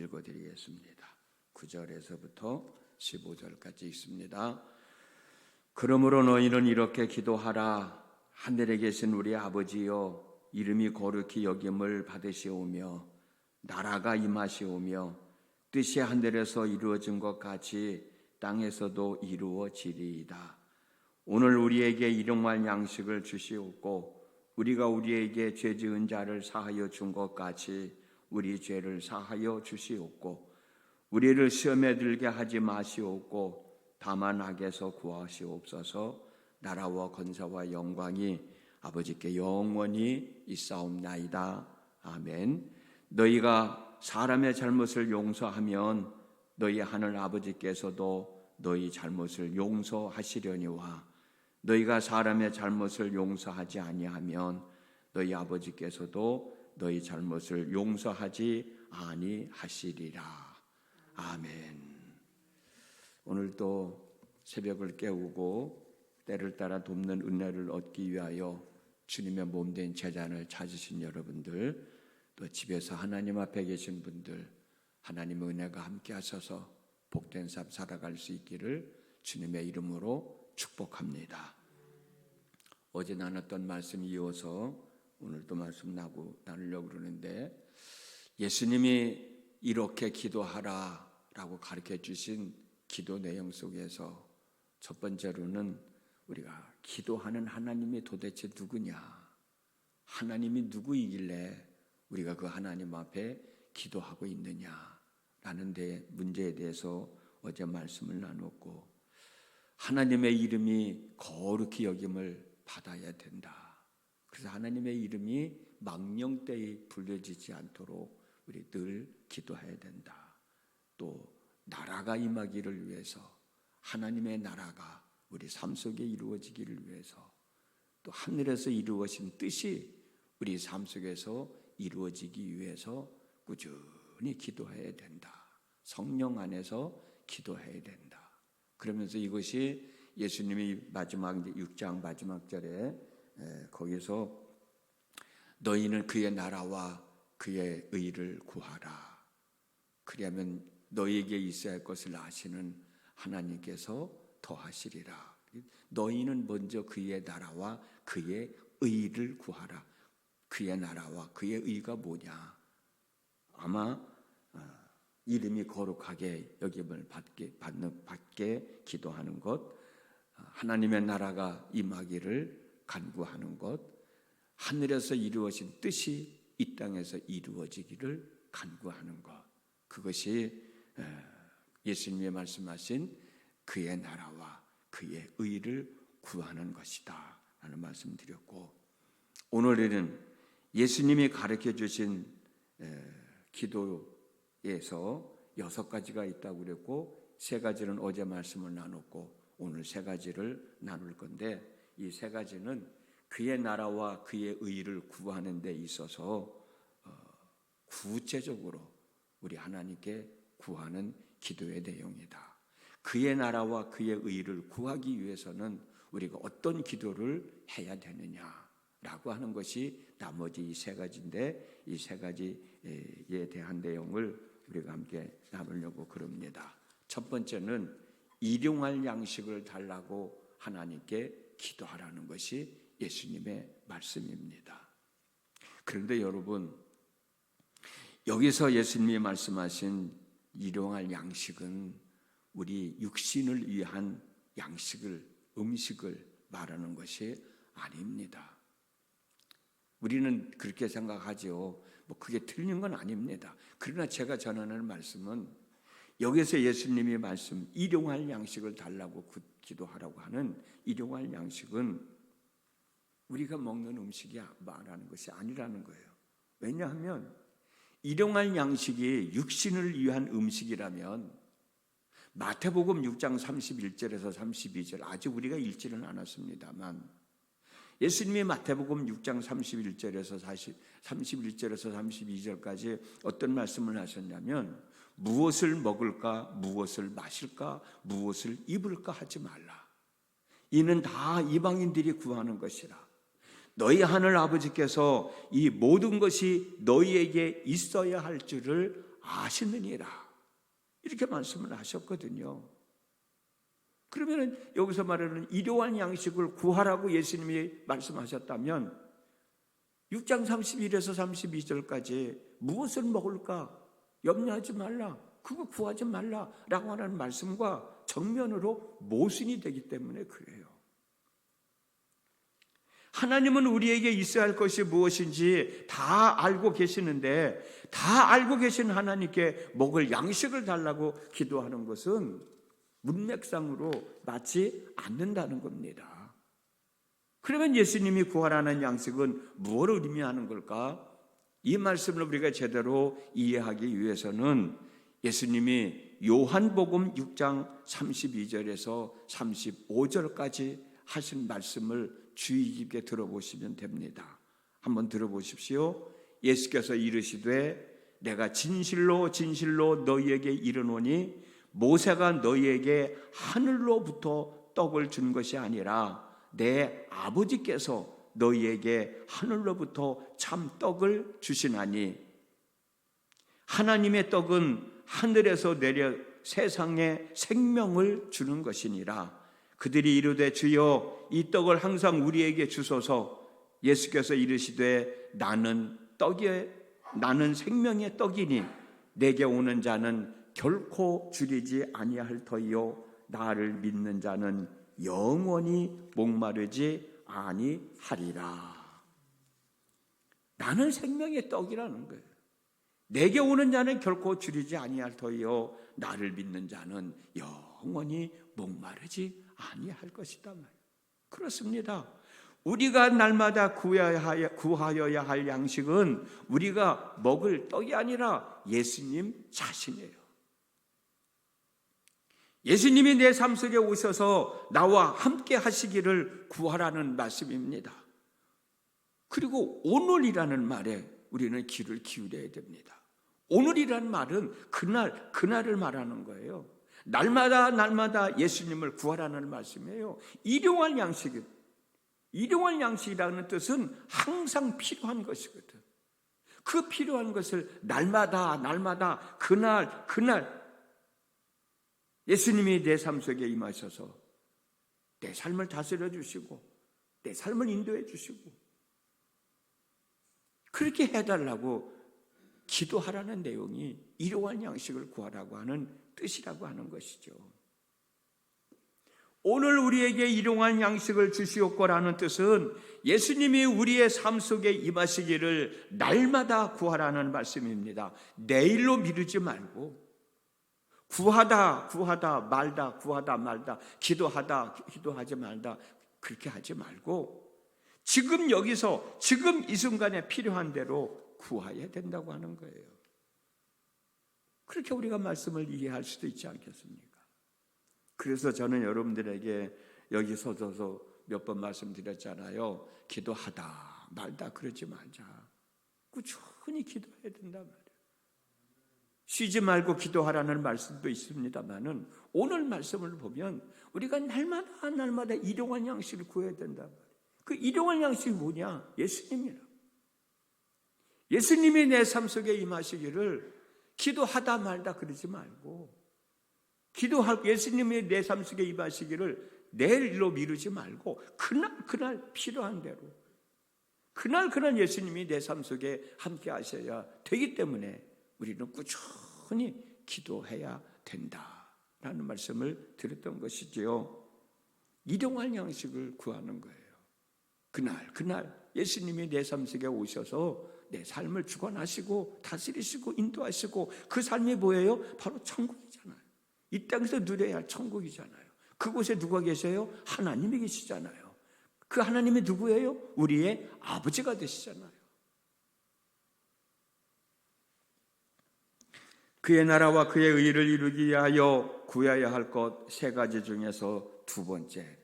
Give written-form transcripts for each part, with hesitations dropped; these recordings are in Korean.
읽어드리겠습니다. 9절에서부터 15절까지 있습니다. 그러므로 너희는 이렇게 기도하라. 하늘에 계신 우리 아버지여, 이름이 거룩히 여김을 받으시오며 나라가 임하시오며 뜻이 하늘에서 이루어진 것 같이 땅에서도 이루어지리이다. 오늘 우리에게 일용할 양식을 주시옵고 우리가 우리에게 죄 지은 자를 사하여 준 것 같이 우리 죄를 사하여 주시옵고 우리를 시험에 들게 하지 마시옵고 다만 악에서 구하시옵소서. 나라와 권세와 영광이 아버지께 영원히 있사옵나이다. 아멘. 너희가 사람의 잘못을 용서하면 너희 하늘 아버지께서도 너희 잘못을 용서하시려니와 너희가 사람의 잘못을 용서하지 아니하면 너희 아버지께서도 너희 잘못을 용서하지 아니하시리라. 아멘. 오늘도 새벽을 깨우고 때를 따라 돕는 은혜를 얻기 위하여 주님의 몸된 제잔을 찾으신 여러분들, 또 집에서 하나님 앞에 계신 분들, 하나님의 은혜가 함께 하셔서 복된 삶 살아갈 수 있기를 주님의 이름으로 축복합니다. 어제 나눴던 말씀 이어서 오늘도 말씀 나누려고 그러는데, 예수님이 이렇게 기도하라 라고 가르쳐 주신 기도 내용 속에서 첫 번째로는 우리가 기도하는 하나님이 도대체 누구냐, 하나님이 누구이길래 우리가 그 하나님 앞에 기도하고 있느냐라는 문제에 대해서 어제 말씀을 나눴고, 하나님의 이름이 거룩히 여김을 받아야 된다. 그래서 하나님의 이름이 망령되이 불려지지 않도록 우리 늘 기도해야 된다. 또 나라가 임하기를 위해서, 하나님의 나라가 우리 삶 속에 이루어지기를 위해서, 또 하늘에서 이루어진 뜻이 우리 삶 속에서 이루어지기 위해서 꾸준히 기도해야 된다. 성령 안에서 기도해야 된다. 그러면서 이것이 예수님이 마지막 6장 마지막 절에 거기서 너희는 그의 나라와 그의 의를 구하라. 그리하면 너희에게 있어야 할 것을 아시는 하나님께서 더하시리라. 너희는 먼저 그의 나라와 그의 의를 구하라. 그의 나라와 그의 의가 뭐냐? 아마 이름이 거룩하게 여김을 받게 기도하는 것, 하나님의 나라가 임하기를 간구하는 것, 하늘에서 이루어진 뜻이 이 땅에서 이루어지기를 간구하는 것, 그것이 예수님이 말씀하신 그의 나라와 그의 의를 구하는 것이다 라는 말씀 드렸고, 오늘에는 예수님이 가르쳐 주신 기도에서 6가지가 있다고 그랬고, 3가지는 어제 말씀을 나눴고 오늘 3가지를 나눌 건데, 이 3가지는 그의 나라와 그의 의를 구하는 데 있어서 구체적으로 우리 하나님께 구하는 기도의 내용이다. 그의 나라와 그의 의를 구하기 위해서는 우리가 어떤 기도를 해야 되느냐라고 하는 것이 나머지 이 3가지인데, 이 3가지에 대한 내용을 우리가 함께 나누려고 그럽니다. 첫 번째는 일용할 양식을 달라고 하나님께 기도하라는 것이 예수님의 말씀입니다. 그런데 여러분, 여기서 예수님이 말씀하신 일용할 양식은 우리 육신을 위한 양식을, 음식을 말하는 것이 아닙니다. 우리는 그렇게 생각하죠. 그게 틀린 건 아닙니다. 그러나 제가 전하는 말씀은 여기서 예수님이 말씀, 일용할 양식을 달라고 기도하라고 하는 일용할 양식은 우리가 먹는 음식이 말하는 것이 아니라는 거예요. 왜냐하면 일용할 양식이 육신을 위한 음식이라면 마태복음 6장 31절에서 32절, 아직 우리가 읽지는 않았습니다만, 예수님이 마태복음 6장 31절에서 32절까지 어떤 말씀을 하셨냐면, 무엇을 먹을까, 무엇을 마실까, 무엇을 입을까 하지 말라. 이는 다 이방인들이 구하는 것이라. 너희 하늘 아버지께서 이 모든 것이 너희에게 있어야 할 줄을 아시느니라. 이렇게 말씀을 하셨거든요. 그러면 여기서 말하는 일용할 양식을 구하라고 예수님이 말씀하셨다면 6장 31에서 32절까지 무엇을 먹을까 염려하지 말라, 그거 구하지 말라라고 하는 말씀과 정면으로 모순이 되기 때문에 그래요. 하나님은 우리에게 있어야 할 것이 무엇인지 다 알고 계시는데, 다 알고 계신 하나님께 먹을 양식을 달라고 기도하는 것은 문맥상으로 맞지 않는다는 겁니다. 그러면 예수님이 구하라는 양식은 무엇을 의미하는 걸까? 이 말씀을 우리가 제대로 이해하기 위해서는 예수님이 요한복음 6장 32절에서 35절까지 하신 말씀을 주의 깊게 들어보시면 됩니다. 한번 들어보십시오. 예수께서 이르시되 내가 진실로 진실로 너희에게 이르노니 모세가 너희에게 하늘로부터 떡을 준 것이 아니라 내 아버지께서 너희에게 하늘로부터 참 떡을 주시나니 하나님의 떡은 하늘에서 내려 세상에 생명을 주는 것이니라. 그들이 이르되 주여 이 떡을 항상 우리에게 주소서. 예수께서 이르시되 나는 생명의 떡이니 내게 오는 자는 결코 줄이지 아니할 터이요 나를 믿는 자는 영원히 목마르지 아니하리라. 나는 생명의 떡이라는 거예요. 내게 오는 자는 결코 줄이지 아니할 터이요 나를 믿는 자는 영원히 목마르지 아니할 것이다 말이에요. 그렇습니다. 우리가 날마다 구하여야 할 양식은 우리가 먹을 떡이 아니라 예수님 자신이에요. 예수님이 내 삶 속에 오셔서 나와 함께 하시기를 구하라는 말씀입니다. 그리고 오늘이라는 말에 우리는 귀를 기울여야 됩니다. 오늘이라는 말은 그날을 말하는 거예요. 날마다 예수님을 구하라는 말씀이에요. 일용할 양식이라는 뜻은 항상 필요한 것이거든. 그 필요한 것을 날마다 그날 예수님이 내 삶 속에 임하셔서 내 삶을 다스려 주시고 내 삶을 인도해 주시고 그렇게 해달라고 기도하라는 내용이 일용할 양식을 구하라고 하는 뜻이라고 하는 것이죠. 오늘 우리에게 일용할 양식을 주시옵고라는 뜻은 예수님이 우리의 삶 속에 임하시기를 날마다 구하라는 말씀입니다. 내일로 미루지 말고 구하다 말다 기도하지 말다 그렇게 하지 말고 지금 여기서 지금 이 순간에 필요한 대로 구해야 된다고 하는 거예요. 그렇게 우리가 말씀을 이해할 수도 있지 않겠습니까? 그래서 저는 여러분들에게 여기 서서 몇 번 말씀드렸잖아요. 기도하다 말다 그러지 말자. 꾸준히 기도해야 된단 말이에요. 쉬지 말고 기도하라는 말씀도 있습니다만은 오늘 말씀을 보면 우리가 날마다 일용할 양식을 구해야 된단 말이에요. 그 일용할 양식이 뭐냐? 예수님이라. 예수님이 내 삶 속에 임하시기를 기도하다 말다 그러지 말고 예수님이 내 삶 속에 임하시기를 내일로 미루지 말고 그날 필요한 대로 그날 예수님이 내 삶 속에 함께 하셔야 되기 때문에 우리는 꾸준히 기도해야 된다라는 말씀을 드렸던 것이지요. 일용할 양식을 구하는 거예요. 그날 예수님이 내 삶 속에 오셔서 내 삶을 주관하시고 다스리시고 인도하시고 그 삶이 뭐예요? 바로 천국이잖아요. 이 땅에서 누려야 할 천국이잖아요. 그곳에 누가 계세요? 하나님이 계시잖아요. 그 하나님이 누구예요? 우리의 아버지가 되시잖아요. 그의 나라와 그의 의를 이루기 위하여 구해야 할 것 세 가지 중에서 두 번째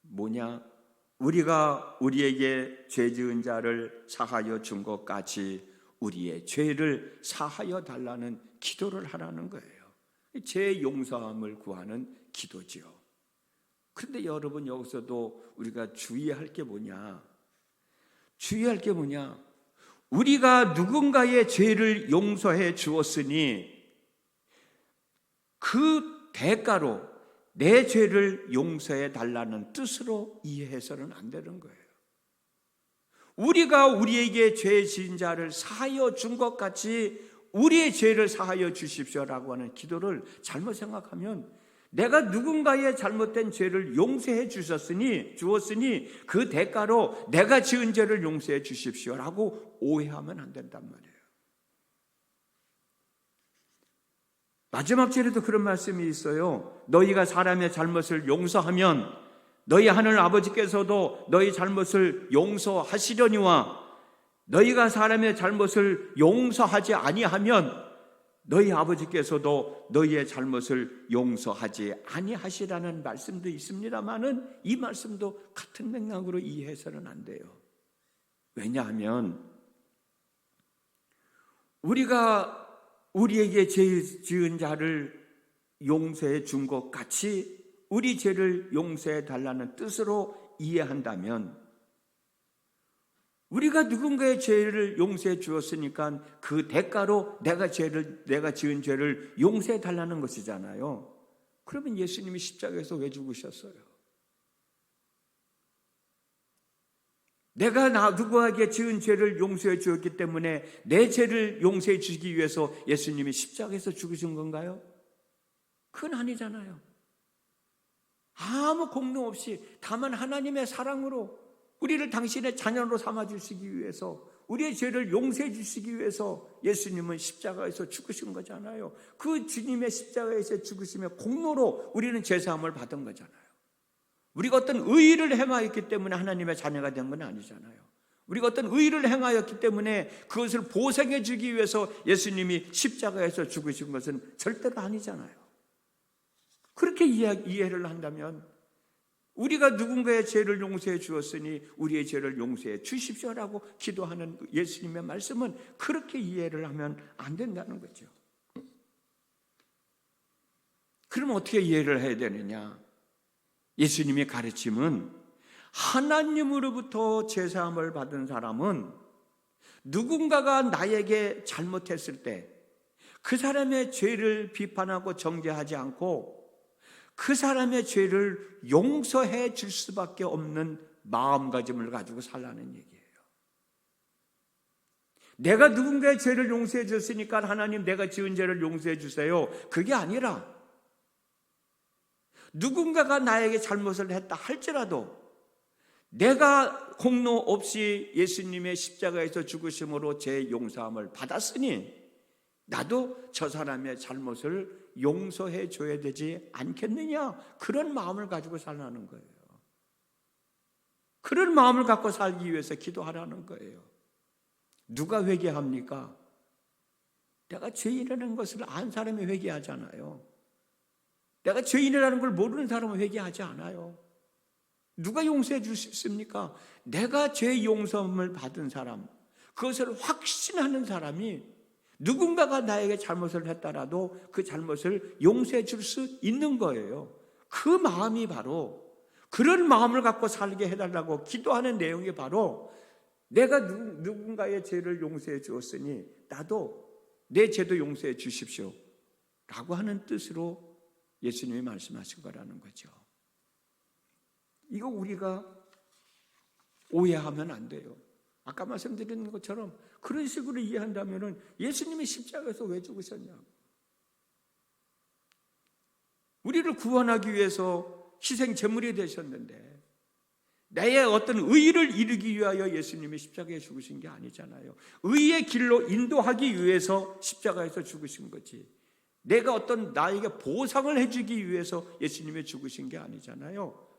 뭐냐? 우리가 우리에게 죄 지은 자를 사하여 준 것까지 우리의 죄를 사하여 달라는 기도를 하라는 거예요. 죄 용서함을 구하는 기도지요. 그런데 여러분 여기서도 우리가 주의할 게 뭐냐? 우리가 누군가의 죄를 용서해 주었으니 그 대가로 내 죄를 용서해 달라는 뜻으로 이해해서는 안 되는 거예요. 우리가 우리에게 죄 지은 자를 사하여 준 것 같이 우리의 죄를 사하여 주십시오라고 하는 기도를 잘못 생각하면 내가 누군가의 잘못된 죄를 용서해 주었으니 그 대가로 내가 지은 죄를 용서해 주십시오라고 오해하면 안 된단 말이에요. 마지막 절에도 그런 말씀이 있어요. 너희가 사람의 잘못을 용서하면 너희 하늘 아버지께서도 너희 잘못을 용서하시려니와 너희가 사람의 잘못을 용서하지 아니하면 너희 아버지께서도 너희의 잘못을 용서하지 아니하시라는 말씀도 있습니다만은 이 말씀도 같은 맥락으로 이해해서는 안 돼요. 왜냐하면 우리가 우리에게 죄 지은 자를 용서해 준 것 같이 우리 죄를 용서해 달라는 뜻으로 이해한다면 우리가 누군가의 죄를 용서해 주었으니까 그 대가로 내가 지은 죄를 용서해 달라는 것이잖아요. 그러면 예수님이 십자가에서 왜 죽으셨어요? 내가 누구에게 지은 죄를 용서해 주었기 때문에 내 죄를 용서해 주기 위해서 예수님이 십자가에서 죽으신 건가요? 그건 아니잖아요. 아무 공로 없이 다만 하나님의 사랑으로 우리를 당신의 자녀로 삼아주시기 위해서 우리의 죄를 용서해 주시기 위해서 예수님은 십자가에서 죽으신 거잖아요. 그 주님의 십자가에서 죽으심의 공로로 우리는 죄사함을 받은 거잖아요. 우리가 어떤 의의를 행하였기 때문에 하나님의 자녀가 된 건 아니잖아요. 우리가 어떤 의의를 행하였기 때문에 그것을 보상해 주기 위해서 예수님이 십자가에서 죽으신 것은 절대로 아니잖아요. 그렇게 이해를 한다면 우리가 누군가의 죄를 용서해 주었으니 우리의 죄를 용서해 주십시오라고 기도하는 예수님의 말씀은 그렇게 이해를 하면 안 된다는 거죠. 그럼 어떻게 이해를 해야 되느냐? 예수님의 가르침은 하나님으로부터 제사함을 받은 사람은 누군가가 나에게 잘못했을 때 그 사람의 죄를 비판하고 정죄하지 않고 그 사람의 죄를 용서해 줄 수밖에 없는 마음가짐을 가지고 살라는 얘기예요. 내가 누군가의 죄를 용서해 줬으니까 하나님 내가 지은 죄를 용서해 주세요. 그게 아니라 누군가가 나에게 잘못을 했다 할지라도 내가 공로 없이 예수님의 십자가에서 죽으심으로 죄 용서함을 받았으니 나도 저 사람의 잘못을 용서해 줘야 되지 않겠느냐, 그런 마음을 가지고 살라는 거예요. 그런 마음을 갖고 살기 위해서 기도하라는 거예요. 누가 회개합니까? 내가 죄인이라는 것을 안 사람이 회개하잖아요. 내가 죄인이라는 걸 모르는 사람은 회개하지 않아요. 누가 용서해 줄 수 있습니까? 내가 죄 용서함을 받은 사람, 그것을 확신하는 사람이 누군가가 나에게 잘못을 했더라도 그 잘못을 용서해 줄 수 있는 거예요. 그 마음이 바로, 그런 마음을 갖고 살게 해달라고 기도하는 내용이 바로 내가 누군가의 죄를 용서해 주었으니 나도 내 죄도 용서해 주십시오 라고 하는 뜻으로 예수님이 말씀하신 거라는 거죠. 이거 우리가 오해하면 안 돼요. 아까 말씀드린 것처럼 그런 식으로 이해한다면 예수님이 십자가에서 왜 죽으셨냐고. 우리를 구원하기 위해서 희생 제물이 되셨는데 나의 어떤 의의를 이루기 위하여 예수님이 십자가에 죽으신 게 아니잖아요. 의의 길로 인도하기 위해서 십자가에서 죽으신 거지, 내가 어떤 나에게 보상을 해주기 위해서 예수님이 죽으신 게 아니잖아요.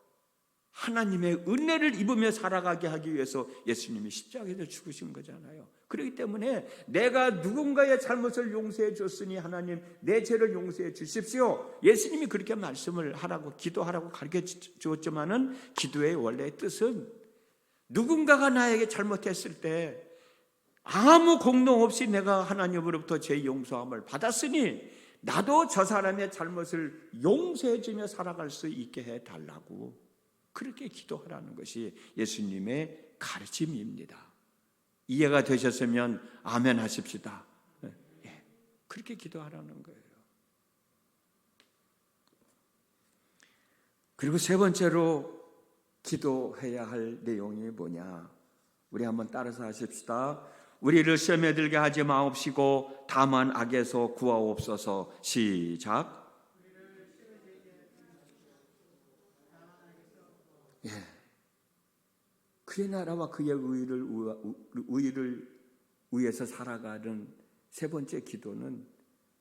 하나님의 은혜를 입으며 살아가게 하기 위해서 예수님이 십자가에서 죽으신 거잖아요. 그렇기 때문에 내가 누군가의 잘못을 용서해 줬으니 하나님 내 죄를 용서해 주십시오, 예수님이 그렇게 말씀을 하라고 기도하라고 가르쳐 주었지만은 기도의 원래 뜻은 누군가가 나에게 잘못했을 때 아무 공로 없이 내가 하나님으로부터 죄 용서함을 받았으니 나도 저 사람의 잘못을 용서해 주며 살아갈 수 있게 해달라고 그렇게 기도하라는 것이 예수님의 가르침입니다. 이해가 되셨으면 아멘 하십시다. 예, 그렇게 기도하라는 거예요. 그리고 세 번째로 기도해야 할 내용이 뭐냐? 우리 한번 따라서 하십시다. 우리를 시험에 들게 하지 마옵시고 다만 악에서 구하옵소서. 시작. 예. 그의 나라와 그의 의를 위해서 살아가는 세 번째 기도는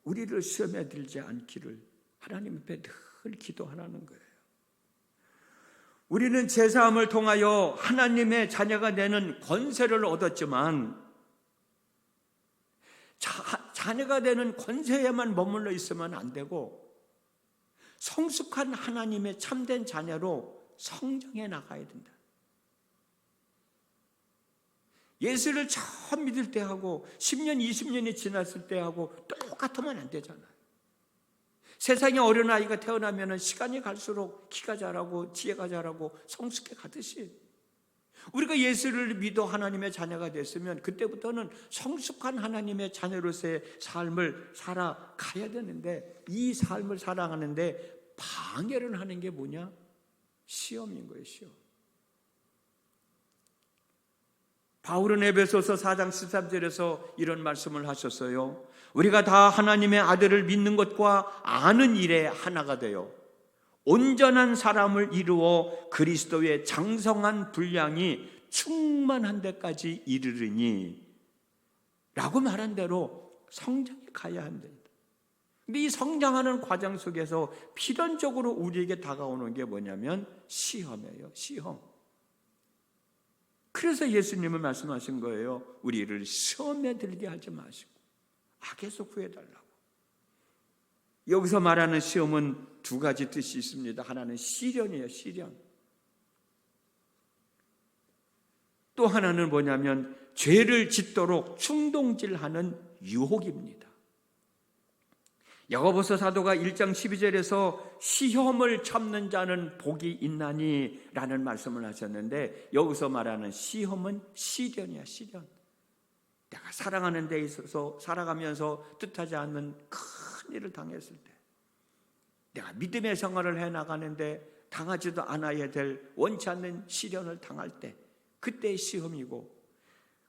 우리를 시험에 들지 않기를 하나님 앞에 늘 기도하라는 거예요. 우리는 제사함을 통하여 하나님의 자녀가 되는 권세를 얻었지만 자녀가 되는 권세에만 머물러 있으면 안 되고 성숙한 하나님의 참된 자녀로 성장해 나가야 된다. 예수를 처음 믿을 때하고 10년, 20년이 지났을 때하고 똑같으면 안 되잖아요. 세상에 어린아이가 태어나면 시간이 갈수록 키가 자라고 지혜가 자라고 성숙해 가듯이 우리가 예수를 믿어 하나님의 자녀가 됐으면 그때부터는 성숙한 하나님의 자녀로서의 삶을 살아가야 되는데 이 삶을 살아가는데 방해를 하는 게 뭐냐? 시험인 거예요. 시험. 바울은 에베소서 4장 13절에서 이런 말씀을 하셨어요. 우리가 다 하나님의 아들을 믿는 것과 아는 일에 하나가 되어 온전한 사람을 이루어 그리스도의 장성한 분량이 충만한 데까지 이르르니 라고 말한 대로 성장해 가야 한다. 근데 이 성장하는 과정 속에서 필연적으로 우리에게 다가오는 게 뭐냐면 시험이에요. 시험. 그래서 예수님은 말씀하신 거예요. 우리를 시험에 들게 하지 마시고 악에서 구해달라고. 여기서 말하는 시험은 두 가지 뜻이 있습니다. 하나는 시련이에요. 시련. 또 하나는 뭐냐면 죄를 짓도록 충동질하는 유혹입니다. 야고보서 사도가 1장 12절에서 시험을 참는 자는 복이 있나니 라는 말씀을 하셨는데 여기서 말하는 시험은 시련이야. 시련. 내가 사랑하는 데 있어서 살아가면서 뜻하지 않는 큰 일을 당했을 때 내가 믿음의 생활을 해나가는데 당하지도 않아야 될 원치 않는 시련을 당할 때 그때의 시험이고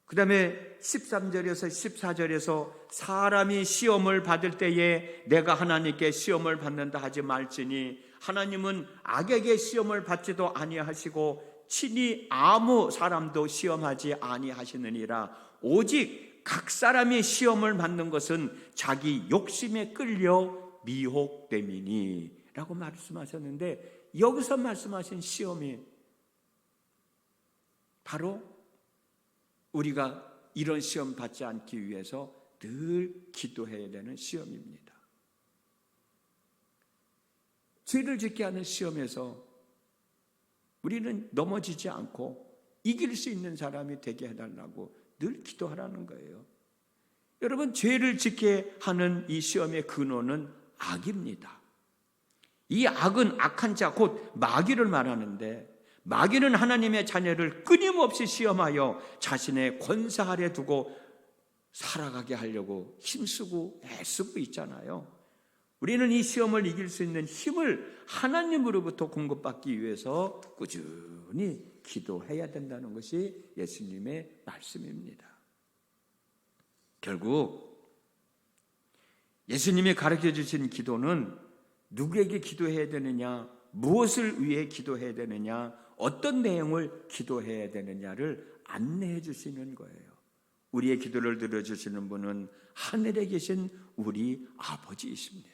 그 다음에 13절에서 14절에서 사람이 시험을 받을 때에 내가 하나님께 시험을 받는다 하지 말지니 하나님은 악에게 시험을 받지도 아니하시고 친히 아무 사람도 시험하지 아니하시느니라. 오직 각 사람이 시험을 받는 것은 자기 욕심에 끌려 미혹됨이니 라고 말씀하셨는데 여기서 말씀하신 시험이 바로 우리가 이런 시험 받지 않기 위해서 늘 기도해야 되는 시험입니다. 죄를 짓게 하는 시험에서 우리는 넘어지지 않고 이길 수 있는 사람이 되게 해달라고 늘 기도하라는 거예요. 여러분, 죄를 짓게 하는 이 시험의 근원은 악입니다. 이 악은 악한 자, 곧 마귀를 말하는데 마귀는 하나님의 자녀를 끊임없이 시험하여 자신의 권세 아래 두고 살아가게 하려고 힘쓰고 애쓰고 있잖아요. 우리는 이 시험을 이길 수 있는 힘을 하나님으로부터 공급받기 위해서 꾸준히 기도해야 된다는 것이 예수님의 말씀입니다. 결국 예수님이 가르쳐 주신 기도는 누구에게 기도해야 되느냐, 무엇을 위해 기도해야 되느냐, 어떤 내용을 기도해야 되느냐를 안내해 주시는 거예요. 우리의 기도를 들어주시는 분은 하늘에 계신 우리 아버지이십니다.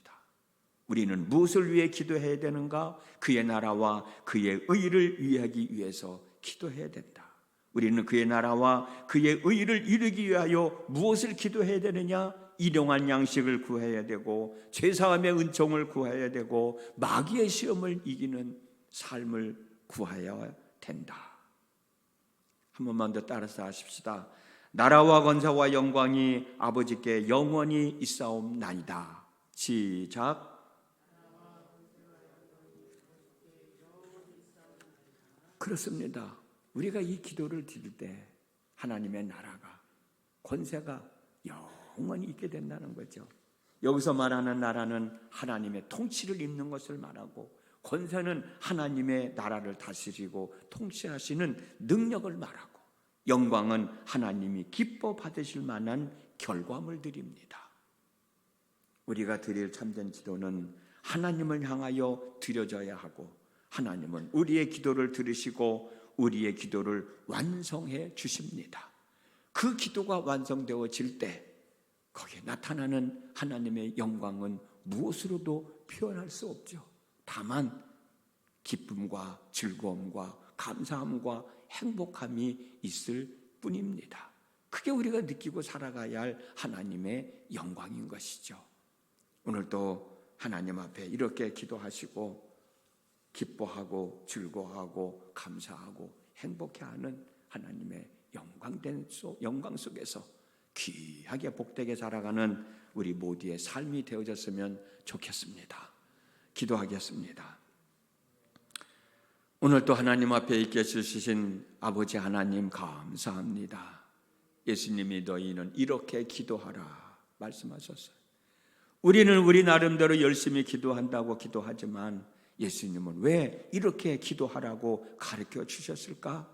우리는 무엇을 위해 기도해야 되는가? 그의 나라와 그의 의를 위하기 위해서 기도해야 된다. 우리는 그의 나라와 그의 의를 이루기 위하여 무엇을 기도해야 되느냐? 일용할 양식을 구해야 되고 죄사함의 은총을 구해야 되고 마귀의 시험을 이기는 삶을 구하여야 된다. 한 번만 더 따라서 하십시다. 나라와 권세와 영광이 아버지께 영원히 있사옵나이다. 시작. 그렇습니다. 우리가 이 기도를 드릴 때 하나님의 나라가, 권세가 영원히 있게 된다는 거죠. 여기서 말하는 나라는 하나님의 통치를 입는 것을 말하고, 권세는 하나님의 나라를 다스리고 통치하시는 능력을 말하고, 영광은 하나님이 기뻐 받으실 만한 결과물들입니다. 우리가 드릴 참된 기도는 하나님을 향하여 드려져야 하고, 하나님은 우리의 기도를 들으시고 우리의 기도를 완성해 주십니다. 그 기도가 완성되어질 때 거기에 나타나는 하나님의 영광은 무엇으로도 표현할 수 없죠. 다만 기쁨과 즐거움과 감사함과 행복함이 있을 뿐입니다. 그게 우리가 느끼고 살아가야 할 하나님의 영광인 것이죠. 오늘도 하나님 앞에 이렇게 기도하시고 기뻐하고 즐거워하고 감사하고 행복해하는 하나님의 영광 속에서 귀하게 복되게 살아가는 우리 모두의 삶이 되어졌으면 좋겠습니다. 기도하겠습니다. 오늘 또 하나님 앞에 있게 해주신 아버지 하나님 감사합니다. 예수님이 너희는 이렇게 기도하라 말씀하셨어요. 우리는 우리 나름대로 열심히 기도한다고 기도하지만 예수님은 왜 이렇게 기도하라고 가르쳐 주셨을까?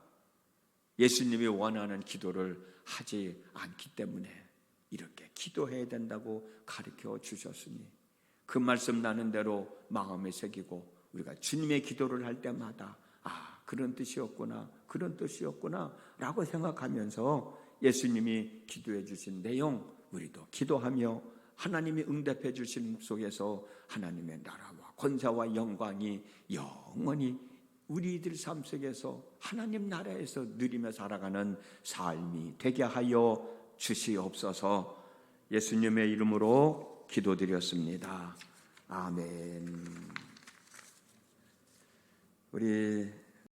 예수님이 원하는 기도를 하지 않기 때문에 이렇게 기도해야 된다고 가르쳐 주셨으니 그 말씀 나는 대로 마음에 새기고 우리가 주님의 기도를 할 때마다 그런 뜻이었구나, 그런 뜻이었구나 라고 생각하면서 예수님이 기도해 주신 내용 우리도 기도하며 하나님이 응답해 주신 속에서 하나님의 나라와 권세와 영광이 영원히 우리들 삶 속에서 하나님 나라에서 누리며 살아가는 삶이 되게 하여 주시옵소서. 예수님의 이름으로 기도드렸습니다. 아멘. 우리